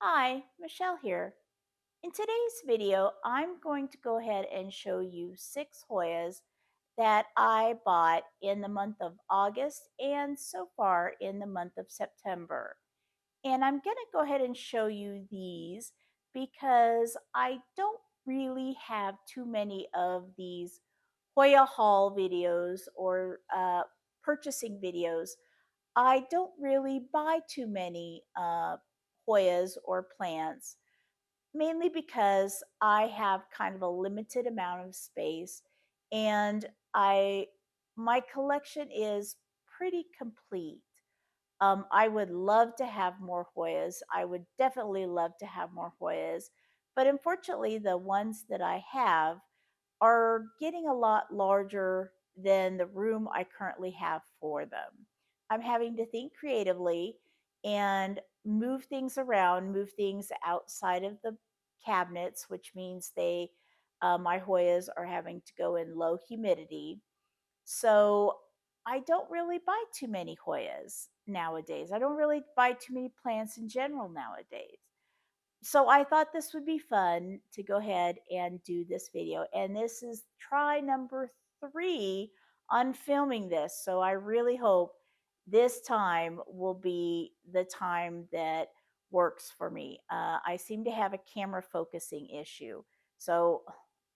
Hi, Michelle here. In today's video, I'm going to go ahead and show you 6 Hoyas that I bought in the month of August and so far in the month of September. And I'm going to go ahead and show you these because I don't really have too many of these Hoya haul videos or purchasing videos. I don't really buy too many Hoyas or plants, mainly because I have kind of a limited amount of space and I my collection is pretty complete. I would love to have more Hoyas. I would definitely love to have more Hoyas, but unfortunately, the ones that I have are getting a lot larger than the room I currently have for them. I'm having to think creatively and move things around, move things outside of the cabinets, which means my Hoyas are having to go in low humidity. So I don't really buy too many Hoyas nowadays. I don't really buy too many plants in general nowadays. So I thought this would be fun to go ahead and do this video. And this is try number 3 on filming this. So I really hope this time will be the time that works for me. I seem to have a camera focusing issue. So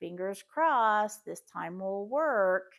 fingers crossed this time will work.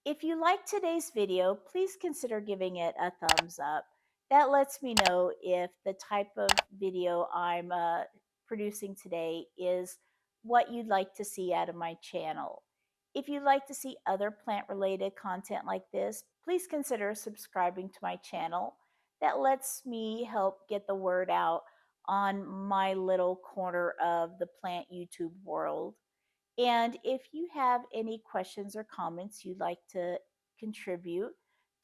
If you like today's video, please consider giving it a thumbs up. That lets me know if the type of video I'm producing today is what you'd like to see out of my channel. If you'd like to see other plant-related content like this, please consider subscribing to my channel. That lets me help get the word out on my little corner of the plant YouTube world. And if you have any questions or comments you'd like to contribute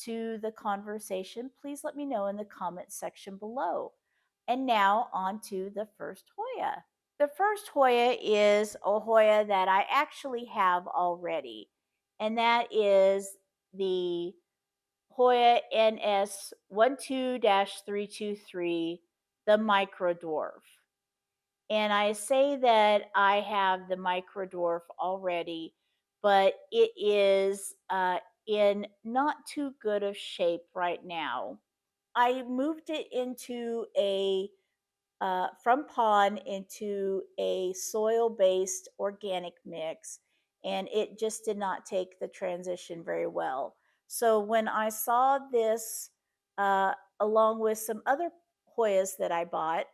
to the conversation, please let me know in the comment section below. And now on to the first Hoya. The first Hoya is a Hoya that I actually have already, and that is the Hoya NS12-323, the Microdwarf. And I say that I have the Microdwarf already, but it is in not too good of shape right now. I moved it into from pond into a soil-based organic mix, and it just did not take the transition very well. So when I saw this, uh, along with some other Hoyas that I bought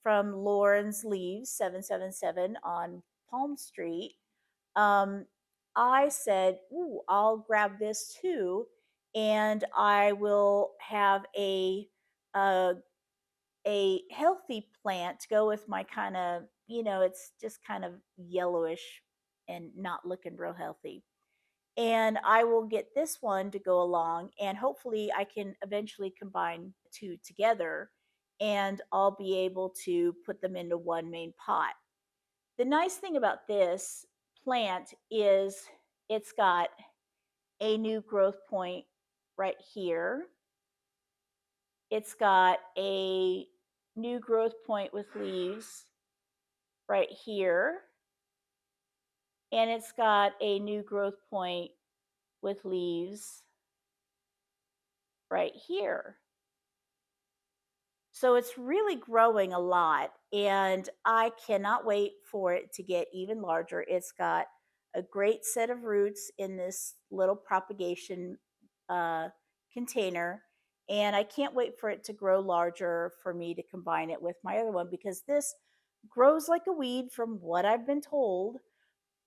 from LaurensLeaves777 on Palmstreet, um, I said, "Ooh, I'll grab this too, and I will have uh, a healthy plant to go with my kind of, it's just kind of yellowish and not looking real healthy. And I will get this one to go along, and hopefully, I can eventually combine the two together and I'll be able to put them into one main pot. The nice thing about this plant is it's got a new growth point right here. It's got a new growth point with leaves right here. And it's got a new growth point with leaves right here. So it's really growing a lot, and I cannot wait for it to get even larger. It's got a great set of roots in this little propagation uh, container, and I can't wait for it to grow larger for me to combine it with my other one because this grows like a weed from what I've been told.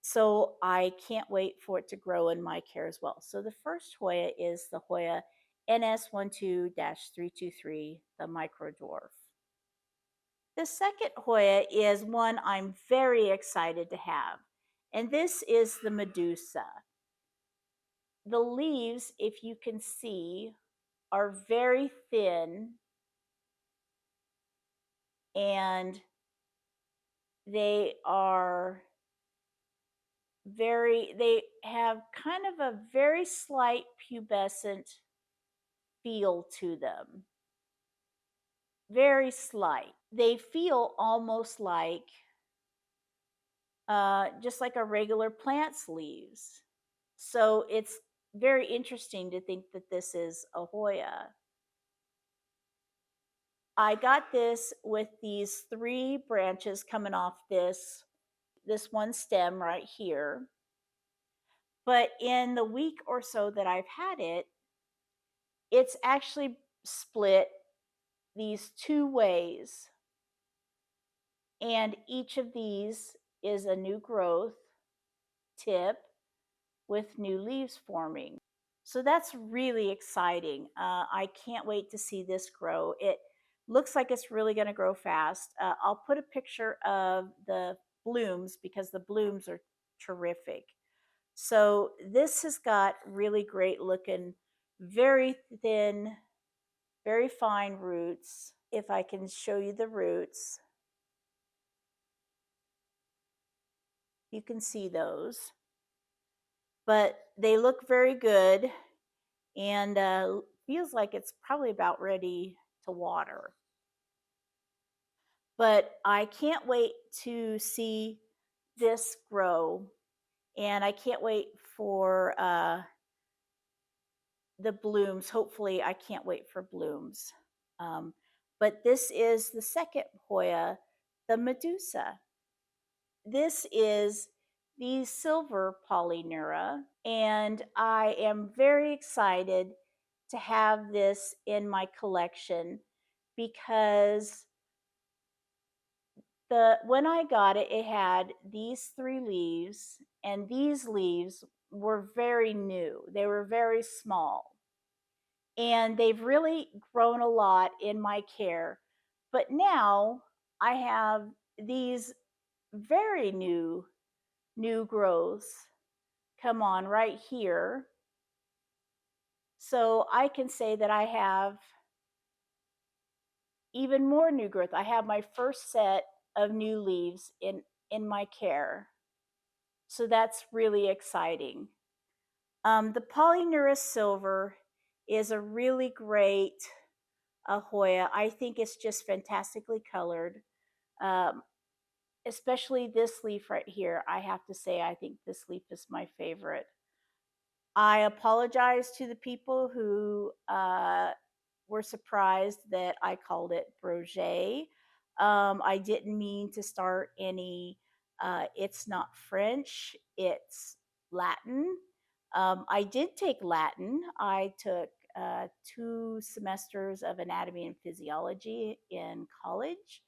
So I can't wait for it to grow in my care as well. So the first Hoya is the Hoya NS12-323, the Microdwarf. The second Hoya is one I'm very excited to have, and this is the Medusa. The leaves, if you can see, are very thin and they have kind of a very slight pubescent feel to them. Very slight. they feel almost like just like a regular plant's leaves. So it's very interesting to think that this is a Hoya. I got this with these three branches coming off this one stem right here. But in the week or so that I've had it, it's actually split these two ways. And each of these is a new growth tip with new leaves forming. So that's really exciting. I can't wait to see this grow. It looks like it's really going to grow fast. I'll put a picture of the blooms because the blooms are terrific. So this has got really great looking, very thin, very fine roots. If I can show you the roots, you can see those. But they look very good and feels like it's probably about ready to water. But I can't wait to see this grow, and I can't wait for the blooms. Hopefully, I can't wait for blooms. Um, but this is the second Hoya, the Medusa. This is the silver Polyneura, and I am very excited to have this in my collection because the when I got it, it had these three leaves, and these leaves were very new. They were very small, and they've really grown a lot in my care. But now I have these very new growths come on right here. So I can say that I have even more new growth. I have my first set of new leaves in my care. So that's really exciting. The Polyneura Silver is a really great Hoya. I think it's just fantastically colored. Um, Especially this leaf right here. I have to say, I think this leaf is my favorite. I apologize to the people who were surprised that I called it Broget. I didn't mean to start any, it's not French, it's Latin. I did take Latin. I took 2 semesters of anatomy and physiology in college,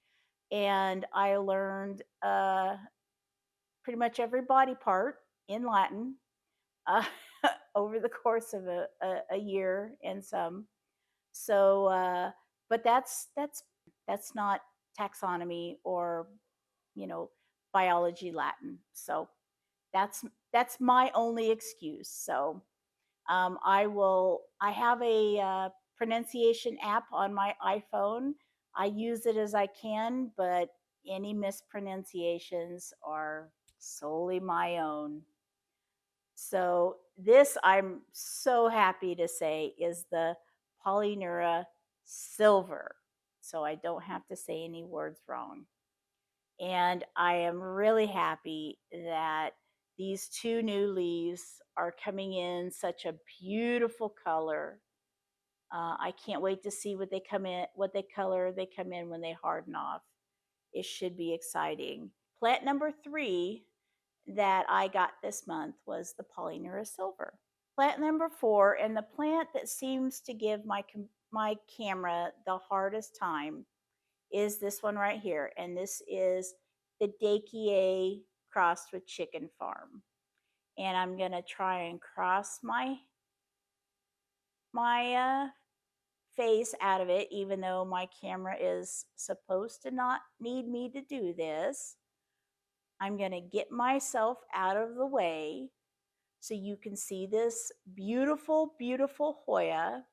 and I learned pretty much every body part in Latin uh, over the course of a year and some. So, but that's not taxonomy or you know biology Latin. So that's my only excuse. So I will. I have a pronunciation app on my iPhone. I use it as I can, but any mispronunciations are solely my own. So this I'm so happy to say is the Polyneura Silver. So I don't have to say any words wrong. And I am really happy that these two new leaves are coming in such a beautiful color. I can't wait to see what they color they come in when they harden off. It should be exciting. Plant number 3 that I got this month was the Polyneura Silver. Plant number 4, and the plant that seems to give my camera the hardest time is this one right here, and this is the deykeae crossed with chicken farm. And I'm gonna try and cross my face out of it, even though my camera is supposed to not need me to do this. I'm gonna get myself out of the way so you can see this beautiful, beautiful Hoya,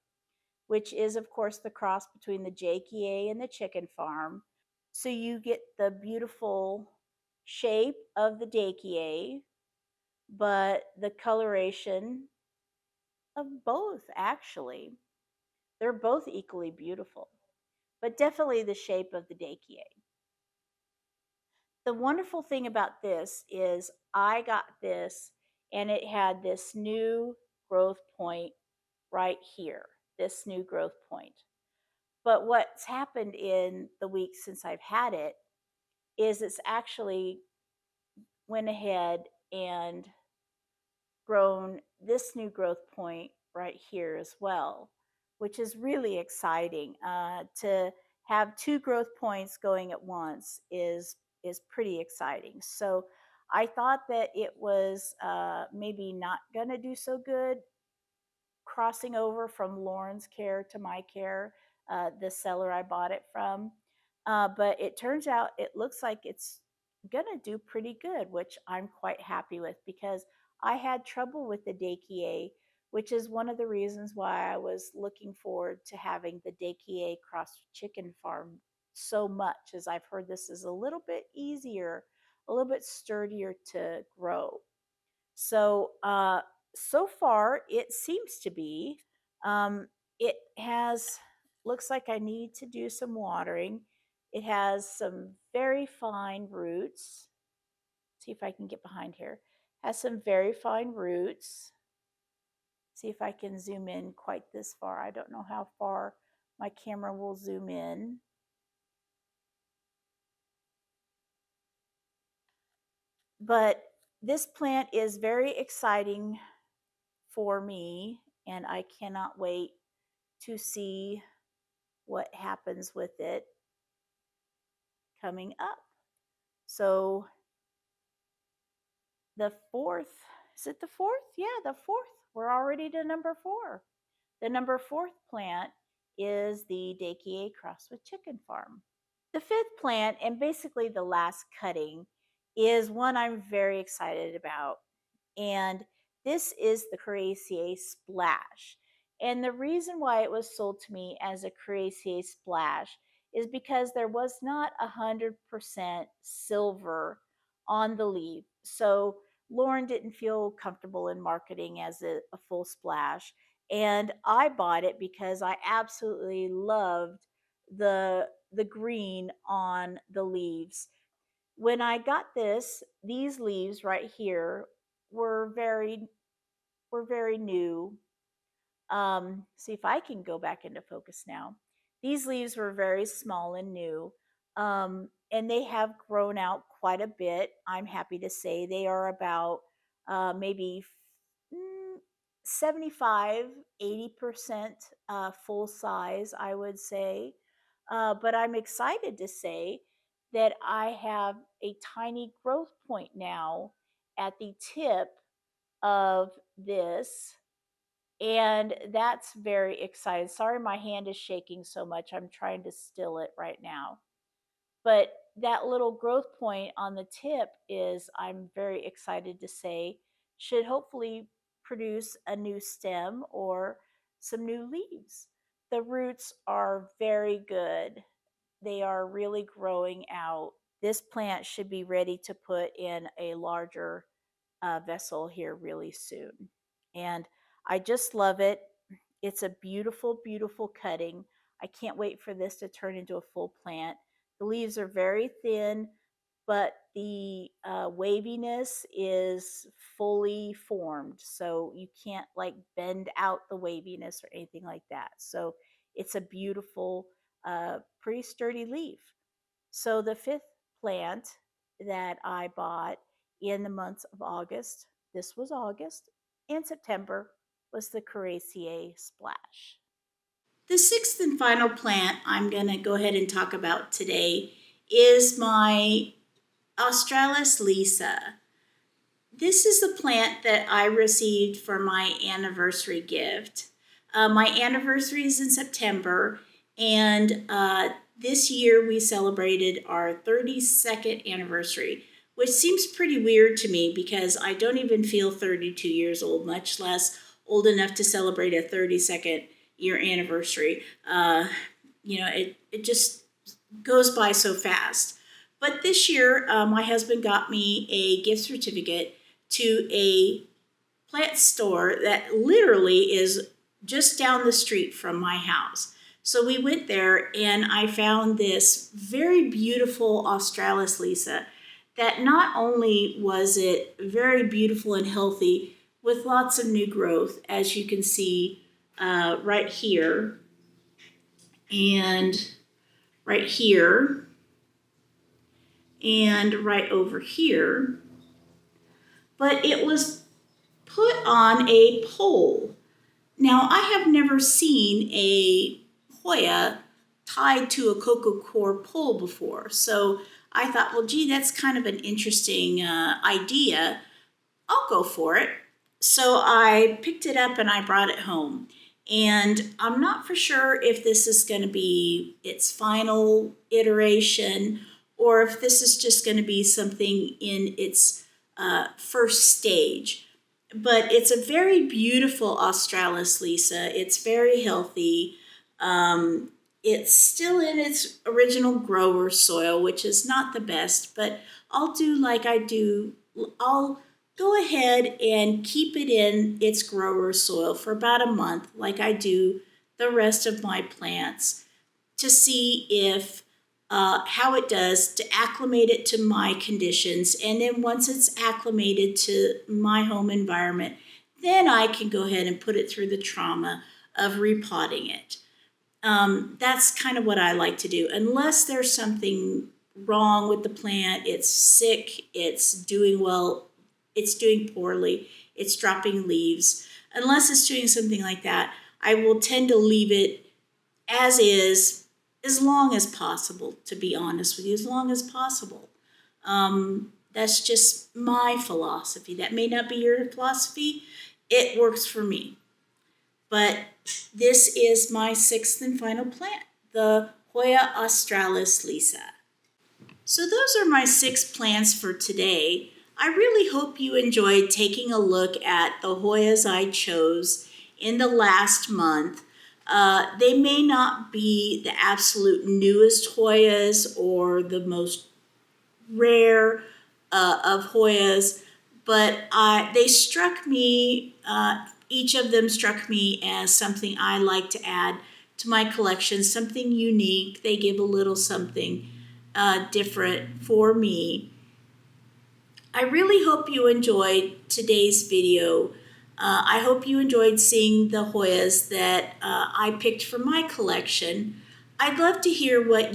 which is, of course, the cross between the deykeae and the chicken farm. So you get the beautiful shape of the deykeae, but the coloration of both, actually. They're both equally beautiful. but definitely the shape of the deykeae. The wonderful thing about this is I got this and it had this new growth point right here, this new growth point. But what's happened in the weeks since I've had it is it's actually went ahead and grown this new growth point right here as well, which is really exciting. To have two growth points going at once is pretty exciting. So I thought that it was maybe not going to do so good crossing over from Lauren's care to my care, the seller I bought it from. But it turns out it looks like it's going to do pretty good, which I'm quite happy with because I had trouble with the deykeae, which is one of the reasons why I was looking forward to having the deykeae cross chicken farm so much, as I've heard this is a little bit easier, a little bit sturdier to grow. So, so far, it seems to be. It has, looks like I need to do some watering. It has some very fine roots. See if I can get behind here. Has some very fine roots. See if I can zoom in quite this far. I don't know how far my camera will zoom in. But this plant is very exciting for me, and I cannot wait to see what happens with it coming up. So the fourth, is it the fourth? Yeah, the fourth. We're already to number 4. The number 4th plant is the deykeae crossed with chicken farm. The 5th plant, and basically the last cutting, is one I'm very excited about. And this is the Coriacea Splash. And the reason why it was sold to me as a Coriacea Splash is because there was not 100% silver on the leaf. So Lauren didn't feel comfortable in marketing as a full splash. And I bought it because I absolutely loved the green on the leaves. When I got these leaves right here were very new. See if I can go back into focus now. These leaves were very small and new, and they have grown out quite a bit. I'm happy to say they are about maybe 75, 80% full size, I would say. But I'm excited to say that I have a tiny growth point now at the tip of this, and that's very exciting. Sorry, my hand is shaking so much. I'm trying to still it right now. But that little growth point on the tip is, I'm very excited to say, should hopefully produce a new stem or some new leaves. The roots are very good. They are really growing out. This plant should be ready to put in a larger vessel here really soon. And I just love it. It's a beautiful, beautiful cutting. I can't wait for this to turn into a full plant. The leaves are very thin, but the waviness is fully formed. So you can't like bend out the waviness or anything like that. So it's a beautiful, pretty sturdy leaf. So the 5th plant that I bought in the months of August, this was August, and September, was the Coriacea Splash. The 6th and final plant I'm going to go ahead and talk about today is my Australis Lisa. This is the plant that I received for my anniversary gift. My anniversary is in September, and this year we celebrated our 32nd anniversary, which seems pretty weird to me because I don't even feel 32 years old, much less old enough to celebrate a 32nd year anniversary. It just goes by so fast. But this year, my husband got me a gift certificate to a plant store that literally is just down the street from my house. So we went there and I found this very beautiful australis Lisa that not only was it very beautiful and healthy with lots of new growth, as you can see right here and right here and right over here, but it was put on a pole. Now, I have never seen a Hoya tied to a coco coir pole before, so I thought, well, gee, that's kind of an interesting idea. I'll go for it. So I picked it up and I brought it home. And I'm not for sure if this is going to be its final iteration or if this is just going to be something in its first stage. But it's a very beautiful australis Lisa. It's very healthy. It's still in its original grower soil, which is not the best, but I'll do like I do. I'll go ahead and keep it in its grower soil for about a month, like I do the rest of my plants, to see if how it does to acclimate it to my conditions. And then once it's acclimated to my home environment, then I can go ahead and put it through the trauma of repotting it. That's kind of what I like to do. Unless there's something wrong with the plant, it's sick, it's doing well, it's doing poorly, it's dropping leaves. Unless it's doing something like that, I will tend to leave it as is as long as possible, to be honest with you, as long as possible. That's just my philosophy. That may not be your philosophy. It works for me. But this is my sixth and final plant, the Hoya australis Lisa. So those are my 6 plants for today. I really hope you enjoyed taking a look at the Hoyas I chose in the last month. They may not be the absolute newest Hoyas or the most rare of Hoyas, but they struck me, each of them struck me as something I like to add to my collection, something unique. They give a little something different for me. I really hope you enjoyed today's video. I hope you enjoyed seeing the Hoyas that I picked for my collection. I'd love to hear what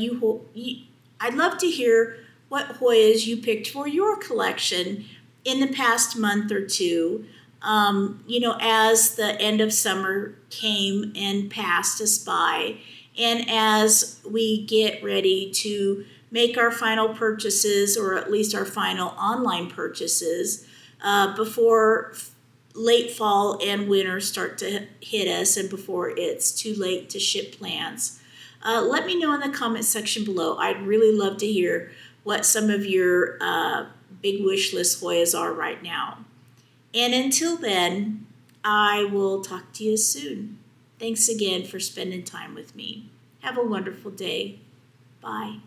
I'd love to hear what Hoyas you picked for your collection in the past month or two. You know, as the end of summer came and passed us by, and as we get ready to make our final purchases, or at least our final online purchases, before late fall and winter start to hit us and before it's too late to ship plants. Let me know in the comment section below. I'd really love to hear what some of your big wish list Hoyas are right now. And until then, I will talk to you soon. Thanks again for spending time with me. Have a wonderful day. Bye.